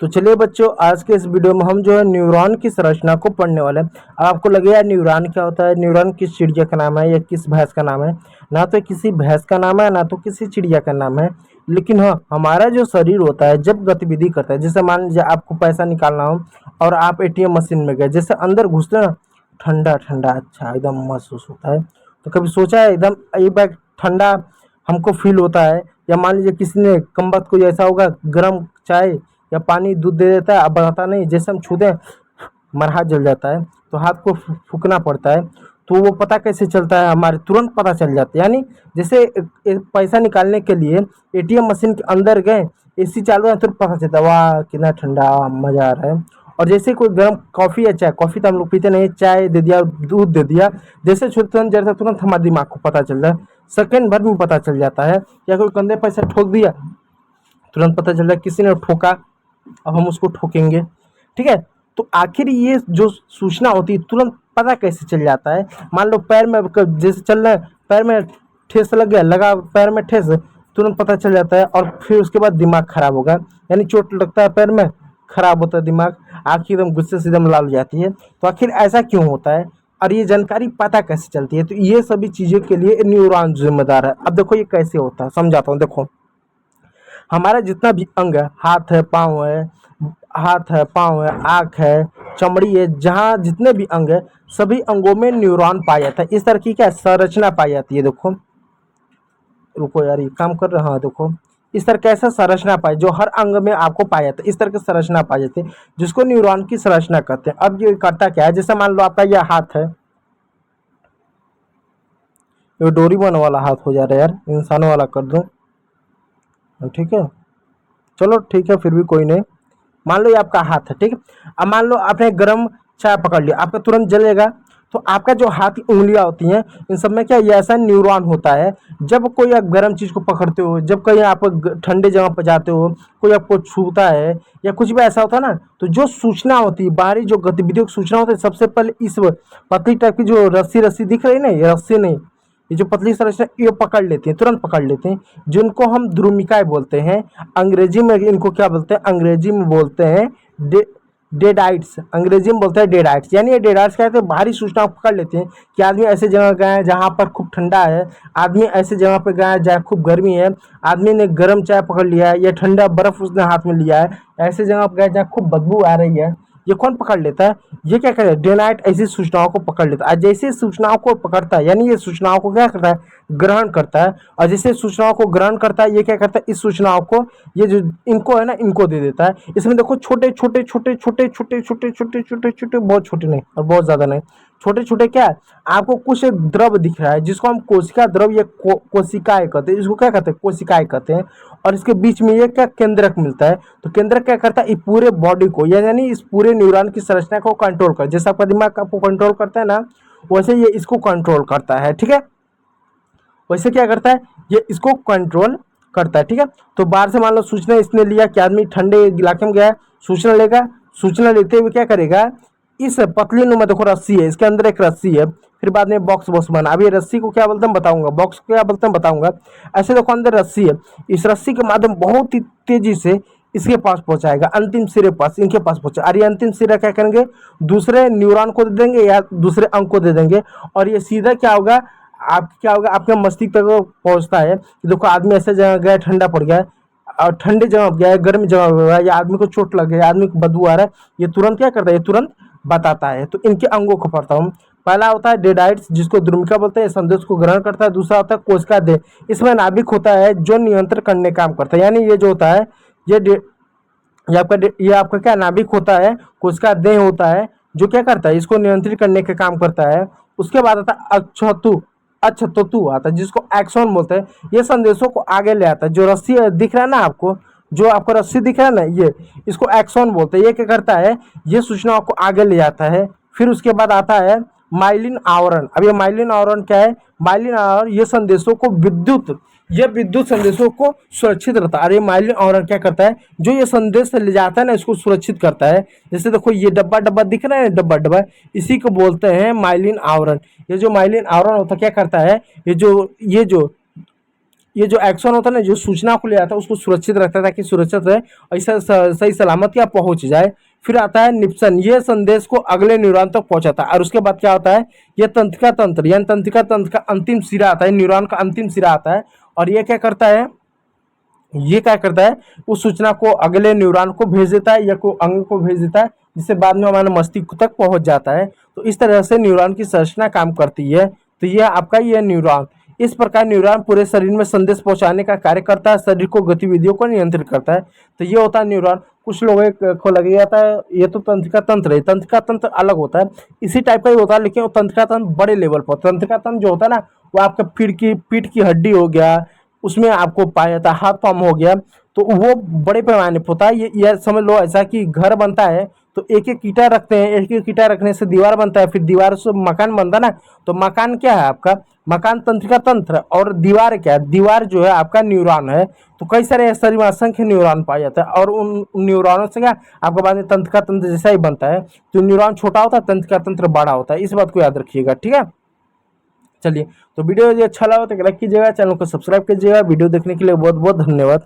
तो चलिए बच्चों, आज के इस वीडियो में हम जो है न्यूरॉन की संरचना को पढ़ने वाले हैं। अब आपको लगे यार न्यूरॉन क्या होता है, न्यूरॉन किस चिड़िया का नाम है या किस भैंस का नाम है। ना तो किसी भैंस का नाम है ना तो किसी चिड़िया का नाम है। लेकिन हाँ, हमारा जो शरीर होता है जब गतिविधि करता है, जैसे मान लीजिए आपको पैसा निकालना हो और आप एटीएम मशीन में गए, जैसे अंदर घुसते ना, ठंडा ठंडा अच्छा एकदम महसूस होता है। तो कभी सोचा है एकदम एक बार ठंडा हमको फील होता है। या मान लीजिए किसी ने कम वक्त कोई ऐसा होगा, गर्म चाय या पानी दूध दे देता है, अब बताता नहीं, जैसे हम छू दें हमारा हाथ जल जाता है, तो हाथ को फूकना पड़ता है। तो वो पता कैसे चलता है, हमारे तुरंत पता चल जाता है। यानी जैसे पैसा निकालने के लिए एटीएम मशीन के अंदर गए, एसी चालू है, तुरंत पता चलता है वाह कितना ठंडा मजा आ रहा है। और जैसे कोई गर्म कॉफी या चाय, कॉफी तो हम लोग पीते नहीं, चाय दे दिया दूध दे दिया, जैसे छूते तुरंत जैसे तुरंत हमारे दिमाग को पता चल रहा है, सेकंड भर में पता चल जाता है। या कोई कंधे पैसा ठोक दिया, तुरंत पता चल रहा है किसी ने ठोका, अब हम उसको ठोकेंगे। ठीक है, तो आखिर ये जो सूचना होती है तुरंत पता कैसे चल जाता है। मान लो पैर में जैसे चल रहे हैं, पैर में ठेस लग गया, लगा पैर में ठेस, तुरंत पता चल जाता है। और फिर उसके बाद दिमाग खराब होगा, यानी चोट लगता है पैर में, खराब होता है दिमाग, आँख एकदम गुस्से से एकदम लाल हो जाती है। तो आखिर ऐसा क्यों होता है और ये जानकारी पता कैसे चलती है। तो ये सभी चीज़ों के लिए न्यूरॉन जिम्मेदार है। अब देखो ये कैसे होता है, समझाता हूँ। देखो हमारा जितना भी अंग है, हाथ है, पाँव है, आँख है, चमड़ी है, जहाँ जितने भी अंग है, सभी अंगों में न्यूरॉन पाया जाता है। इस तरह की क्या संरचना पाई जाती है। देखो रुको यार, ये काम कर रहा है। देखो इस तरह कैसा संरचना पाई, जो हर अंग में आपको पाया जाता है, इस तरह की संरचना पाई जाती है, जिसको न्यूरॉन की संरचना कहते हैं। अब ये करता क्या है, जैसे मान लो आपका यह हाथ है, ये डोरीमोन वाला हाथ हो जा रहा है यार, इंसानों वाला कर दो। ठीक है, चलो ठीक है, फिर भी कोई नहीं। मान लो ये आपका हाथ है, ठीक है। अब मान लो आपने गर्म चाय पकड़ लिया, आपका तुरंत जलेगा। तो आपका जो हाथ की उंगलियां होती हैं, इन सब में क्या ये ऐसा न्यूरॉन होता है। जब कोई आप गर्म चीज को पकड़ते हो, जब कहीं आप ठंडे जगह पर जाते हो, कोई आपको छूता है या कुछ भी ऐसा होता है ना, तो जो सूचना होती है, बाहरी जो गतिविधियों की सूचना होती है, सबसे पहले इस पतली टाइप की जो रस्सी रस्सी दिख रही है ना, ये रस्सी नहीं, ये जो पतली संरचना, ये पकड़ लेते हैं, तुरंत पकड़ लेते हैं, जिनको हम ध्रुमिकाएं बोलते हैं। अंग्रेजी में इनको क्या बोलते हैं, अंग्रेजी में बोलते हैं डेडाइट्स, अंग्रेजी में बोलते हैं डेडाइट्स। यानी ये डेडाइट्स क्या कहते हैं, बाहरी सूचना पकड़ लेते हैं कि आदमी ऐसे जगह गया है जहाँ पर खूब ठंडा है, आदमी ऐसे जगह पर गया है जहाँ खूब गर्मी है, आदमी ने गर्म चाय पकड़ लिया है या ठंडा बर्फ उसने हाथ में लिया है, ऐसे जगह पर गया जहाँ खूब बदबू आ रही है। ये कौन पकड़ लेता है, ये क्या करता है, डे नाइट ऐसी सूचनाओं को पकड़ लेता है। जैसे सूचनाओं को पकड़ता है, यानी ये सूचनाओं को क्या करता है, ग्रहण करता है। और जैसे सूचनाओं को ग्रहण करता है, ये क्या करता है, इस सूचनाओं को, ये जो इनको है ना, इनको दे देता है। इसमें देखो छोटे छोटे छोटे छोटे छोटे छोटे छोटे छोटे छोटे, बहुत छोटे नहीं और बहुत ज्यादा नहीं, छोटे छोटे क्या है, आपको कुछ एक द्रव दिख रहा है जिसको हम कोशिका द्रव या कोशिकाएं कहते हैं। इसको क्या कहते हैं, कोशिकाएं कहते हैं। और इसके बीच में ये क्या केंद्रक मिलता है। तो केंद्रक क्या करता है, इस पूरे बॉडी को, यानी इस पूरे न्यूरॉन की संरचना को कंट्रोल कर, जैसे आपका दिमाग आपको कंट्रोल करता है ना, वैसे ये इसको कंट्रोल करता है। ठीक है, वैसे क्या करता है, ये इसको कंट्रोल करता है। ठीक है, तो बाहर से मान लो सूचना इसने लिया कि आदमी ठंडे इलाके में गया है, सूचना लेगा, सूचना लेते हुए क्या करेगा, इस पतली नुमा देखो रस्सी है, इसके अंदर एक रस्सी है, फिर बाद में बॉक्स बॉक्स बना। अभी रस्सी को क्या बोलते हैं बताऊंगा, बॉक्स को क्या बोलते हैं बताऊंगा। ऐसे देखो अंदर रस्सी है, इस रस्सी के माध्यम बहुत ही तेजी से इसके पास पहुंचाएगा, अंतिम सिरे पास, इनके पास पहुंचा। और ये अंतिम सिरा क्या करेंगे, दूसरे न्यूरॉन को दे देंगे या दूसरे अंग को दे देंगे, और ये सीधा क्या होगा, आप क्या होगा, आपके मस्तिष्क तक पहुंचता है कि देखो आदमी ऐसे जगह गया, ठंडा पड़ गया है, और ठंडे जगह गया है, गर्म जगह गया है, या आदमी को चोट लग गया, आदमी को बदबू आ रहा है, ये तुरंत क्या करता है, ये तुरंत बताता है। तो इनके अंगों को पढ़ता हूँ। पहला होता है डेडाइट्स, जिसको द्रुमिका बोलते हैं, संदेश को ग्रहण करता है। दूसरा होता है कोशिका देह, इसमें नाभिक होता है जो नियंत्रण करने का काम करता है। यानी ये जो होता है, ये ये आपका क्या नाभिक होता है, कोशिका देह होता है, जो क्या करता है, इसको नियंत्रित करने का काम करता है। उसके बाद आता है अक्षतु, अक्षततु आता है, जिसको एक्सॉन बोलते हैं, ये संदेशों को आगे ले आता है। जो रस्सी दिख रहा है ना आपको, जो आपको रस्सी दिख रहा है ना, ये इसको एक्सॉन बोलते हैं। ये क्या करता है, ये सूचनाओं को आगे ले जाता है। फिर उसके बाद आता है माइलिन आवरण। अब ये माइलिन आवरण क्या है, माइलिन आवरण ये संदेशों को विद्युत संदेशों को सुरक्षित रखता है। अरे माइलिन आवरण क्या करता है, जो ये संदेश ले जाता है ना, इसको सुरक्षित करता है। जैसे देखो ये डब्बा डब्बा दिख रहा है, डब्बा डब्बा, इसी को बोलते हैं माइलिन आवरण। ये जो माइलिन आवरण होता है क्या करता है, ये जो ये जो एक्शन होता है ना, जो सूचना को ले आता है उसको सुरक्षित रखता है ताकि सुरक्षित रहे, ऐसा सही सलामत या पहुंच जाए। फिर आता है निप्सन, ये संदेश को अगले न्यूरॉन तक पहुंचाता है। और उसके बाद क्या होता है, ये तंत्रिका तंत्र यानी तंत्रिका तंत्र का अंतिम सिरा आता है, न्यूरॉन का अंतिम सिरा आता है। और ये क्या करता है, ये क्या करता है, उस सूचना को अगले न्यूरॉन को भेज देता है या को अंग को भेज देता है, जिससे बाद में हमारे मस्तिष्क तक पहुंच जाता है। तो इस तरह से न्यूरॉन की संरचना काम करती है। तो ये आपका ये न्यूरॉन, इस प्रकार न्यूरॉन पूरे शरीर में संदेश पहुंचाने का कार्य करता है, शरीर को गतिविधियों को नियंत्रित करता है। तो ये होता है न्यूरॉन। कुछ लोगों को लग जाता है ये तो तंत्रिका तंत्र है, तंत्रिका तंत्र अलग होता है, इसी टाइप का ही होता है, लेकिन वो तंत्रिका तंत्र बड़े लेवल पर। तंत्रिका तंत्र जो होता है ना, वो आपका पीठ की हड्डी हो गया, उसमें आपको पाया जाता है, हाथ पाँव हो गया, तो वो बड़े पैमाने पर होता है। ये समझ लो ऐसा कि घर बनता है तो एक एक ईंटा रखते हैं, एक एक ईंटा रखने से दीवार बनता है, फिर दीवार से मकान बनता है ना। तो मकान क्या है आपका, मकान तंत्रिका तंत्र, और दीवार क्या है, दीवार जो है आपका न्यूरॉन है। तो कई सारे शरीर में असंख्य न्यूरॉन पाए जाते हैं, और उन न्यूरॉनों से क्या आपका बाद में तंत्रिका तंत्र जैसा ही बनता है। तो न्यूरॉन छोटा होता है, तंत्रिका तंत्र बड़ा होता है, इस बात को याद रखिएगा, ठीक है। चलिए, तो वीडियो यदि अच्छा लगा तो लाइक कीजिएगा, चैनल को सब्सक्राइब कीजिएगा। वीडियो देखने के लिए बहुत बहुत धन्यवाद।